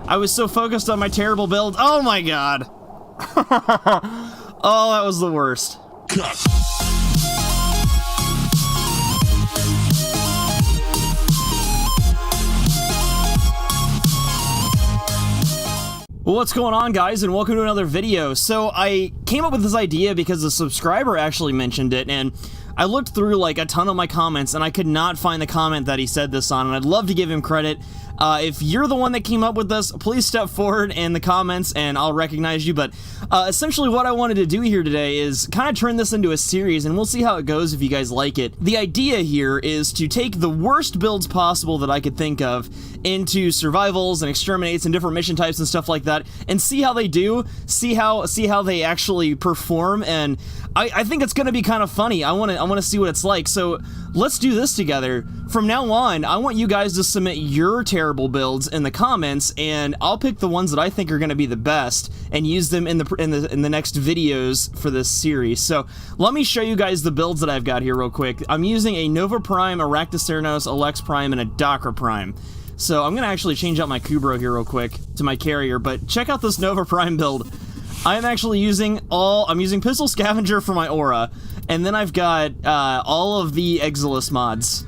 I was so focused on my terrible build. Oh my god. Oh, that was the worst. Well, what's going on, guys, and welcome to another video. So I came up with this idea because a subscriber actually mentioned it, and I looked through like a ton of my comments and I could not find the comment that he said this on, and I'd love to give him credit. If you're the one that came up with this, please step forward in the comments and I'll recognize you. But essentially what I wanted to do here today is kind of turn this into a series, and we'll see how it goes if you guys like it. The idea here is to take the worst builds possible that I could think of into survivals and exterminates and different mission types and stuff like that, and see how they do, see how they actually perform. And I think it's gonna be kind of funny. I want to see what it's like. So let's do this together. From now on, I want you guys to submit your terrible builds in the comments, and I'll pick the ones that I think are going to be the best and use them in the next videos for this series. So let me show you guys the builds that I've got here real quick. I'm using a Nova Prime, a Raktacernos, a Lex Prime, and a Docker Prime. So I'm going to actually change out my Kubro here real quick to my carrier, but check out this Nova Prime build. I'm actually using I'm using Pistol Scavenger for my aura, and then I've got all of the Exilus mods.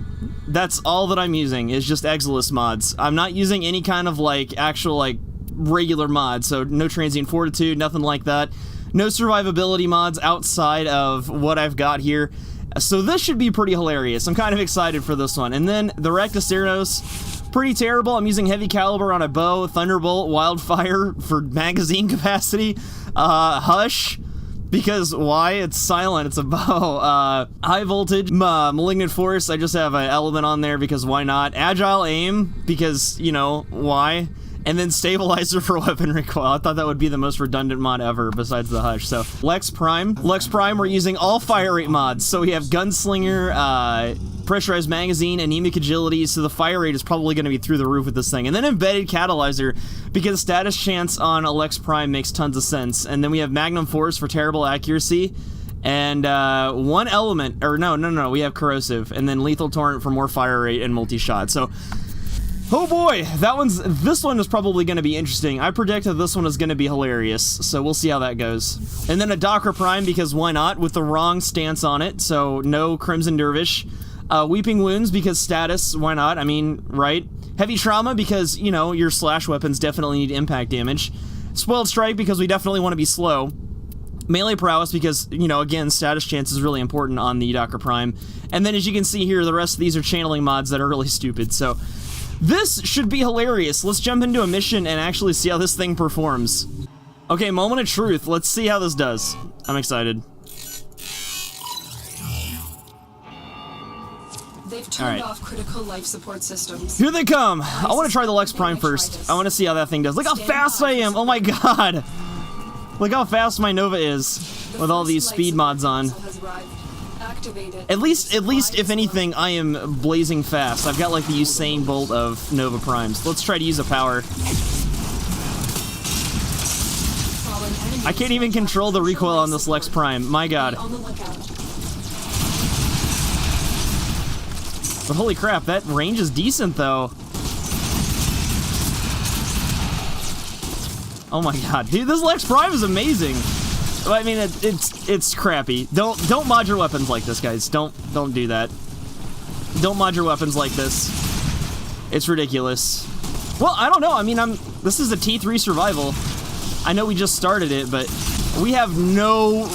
That's all that I'm using, is just Exilus mods. I'm not using any kind of like actual like regular mods, so no Transient Fortitude, nothing like that. No survivability mods outside of what I've got here. So this should be pretty hilarious. I'm kind of excited for this one. And then the Raktacernos, pretty terrible. I'm using Heavy Caliber on a bow, Thunderbolt, Wildfire for magazine capacity, Hush, because why? It's silent, it's a bow. High Voltage, Malignant Force, I just have an element on there because why not? Agile Aim, because, you know, why? And then Stabilizer for weapon recoil. I thought that would be the most redundant mod ever besides the Hush. So Lex Prime, we're using all fire rate mods. So we have Gunslinger, Pressurized Magazine, Anemic Agility, so the fire rate is probably going to be through the roof with this thing. And then Embedded Catalyzer, because status chance on a Lex Prime makes tons of sense. And then we have Magnum Force for terrible accuracy, and one element, or no, we have Corrosive, and then Lethal Torrent for more fire rate and multi-shot. So, oh boy, this one is probably going to be interesting. I predict that this one is going to be hilarious, so we'll see how that goes. And then a Docker Prime, because why not, with the wrong stance on it, so no Crimson Dervish. Weeping Wounds, because status, why not? I mean, right? Heavy Trauma, because, you know, your slash weapons definitely need impact damage. Spoiled Strike, because we definitely want to be slow. Melee Prowess, because, you know, again, status chance is really important on the Docker Prime. And then, as you can see here, the rest of these are channeling mods that are really stupid, so this should be hilarious. Let's jump into a mission and actually see how this thing performs. Okay, moment of truth. Let's see how this does. I'm excited. They've turned off critical life support systems. Here they come! I want to try the Lex Prime first. I want to see how that thing does. Look how fast I am! Oh my god! Look how fast my Nova is with all these speed mods on. At least, if anything, I am blazing fast. I've got like the Usain Bolt of Nova Primes. Let's try to use a power. I can't even control the recoil on this Lex Prime. My god. But holy crap, that range is decent though. Oh my god, dude, this Lex Prime is amazing. I mean, it's crappy. Don't mod your weapons like this, guys. Don't do that. Don't mod your weapons like this. It's ridiculous. Well, I don't know. I mean, this is a T3 survival. I know we just started it, but we have no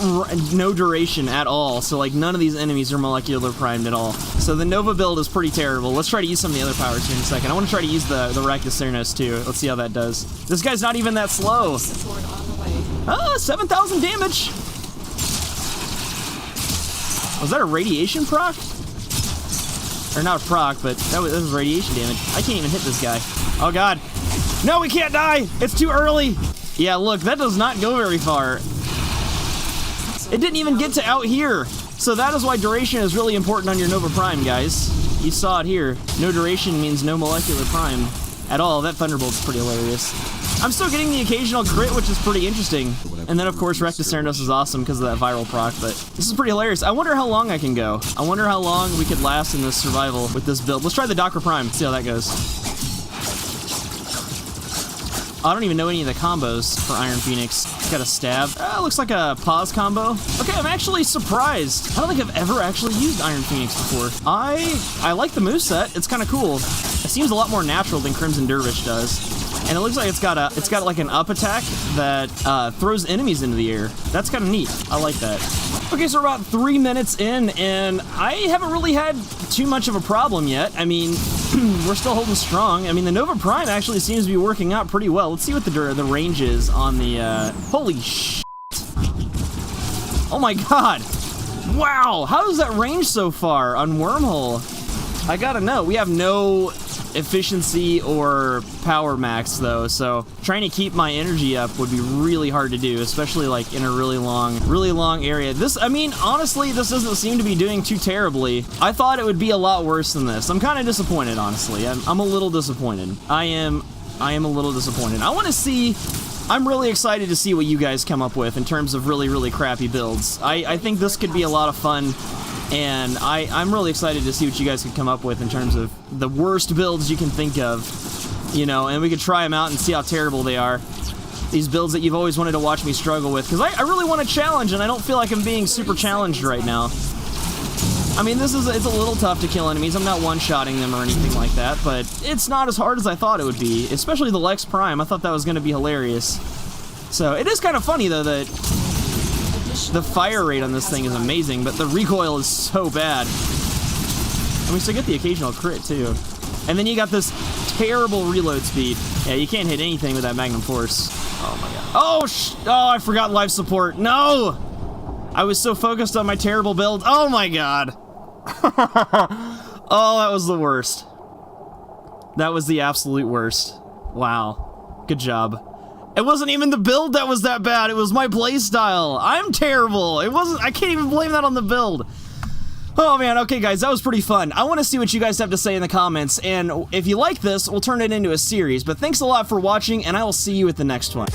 duration at all. So like none of these enemies are molecular primed at all. So the Nova build is pretty terrible. Let's try to use some of the other powers here in a second. I want to try to use the Raktacernos too. Let's see how that does. This guy's not even that slow. 7,000 damage. Was that a radiation proc? Or not a proc, but that was radiation damage. I can't even hit this guy. Oh god. No, we can't die! It's too early! Yeah, look, that does not go very far. It didn't even get to out here. So that is why duration is really important on your Nova Prime, guys. You saw it here. No duration means no molecular prime at all. That Thunderbolt's pretty hilarious. I'm still getting the occasional crit, which is pretty interesting. And then, of course, Raktacernos is awesome because of that viral proc, but this is pretty hilarious. I wonder how long I can go. I wonder how long we could last in this survival with this build. Let's try the Docker Prime, see how that goes. I don't even know any of the combos for Iron Phoenix. Got a stab. Looks like a pause combo. Okay, I'm actually surprised. I don't think I've ever actually used Iron Phoenix before. I like the moveset. It's kind of cool. It seems a lot more natural than Crimson Dervish does. And it looks like it's got like an up attack that throws enemies into the air. That's kind of neat. I like that. Okay, so we're about 3 minutes in, and I haven't really had too much of a problem yet. I mean, we're still holding strong. I mean, the Nova Prime actually seems to be working out pretty well. Let's see what the range is on the, holy shit. Oh my god. Wow, how is that range so far on Wormhole? I gotta know. We have no efficiency or power max though, so trying to keep my energy up would be really hard to do, especially like in a really long area. This, I mean, honestly, this doesn't seem to be doing too terribly. I thought it would be a lot worse than this. I'm kind of disappointed, honestly. I'm a little disappointed. I am a little disappointed. I want to see. I'm really excited to see what you guys come up with in terms of really crappy builds. I think this could be a lot of fun. And I'm really excited to see what you guys can come up with in terms of the worst builds you can think of, you know, and we could try them out and see how terrible they are. These builds that you've always wanted to watch me struggle with, because I really want a challenge, and I don't feel like I'm being super challenged right now. I mean, it's a little tough to kill enemies. I'm not one-shotting them or anything like that, but it's not as hard as I thought it would be, especially the Lex Prime. I thought that was going to be hilarious. So it is kind of funny, though, that the fire rate on this thing is amazing, but the recoil is so bad. And we still get the occasional crit, too. And then you got this terrible reload speed. Yeah, you can't hit anything with that Magnum Force. Oh, my god. Oh, I forgot life support. No! I was so focused on my terrible build. Oh, my god. Oh, that was the worst. That was the absolute worst. Wow. Good job. It wasn't even the build that was that bad. It was my playstyle. I'm terrible. It wasn't. I can't even blame that on the build. Oh man. Okay, guys, that was pretty fun. I want to see what you guys have to say in the comments, and if you like this, we'll turn it into a series. But thanks a lot for watching, and I will see you at the next one.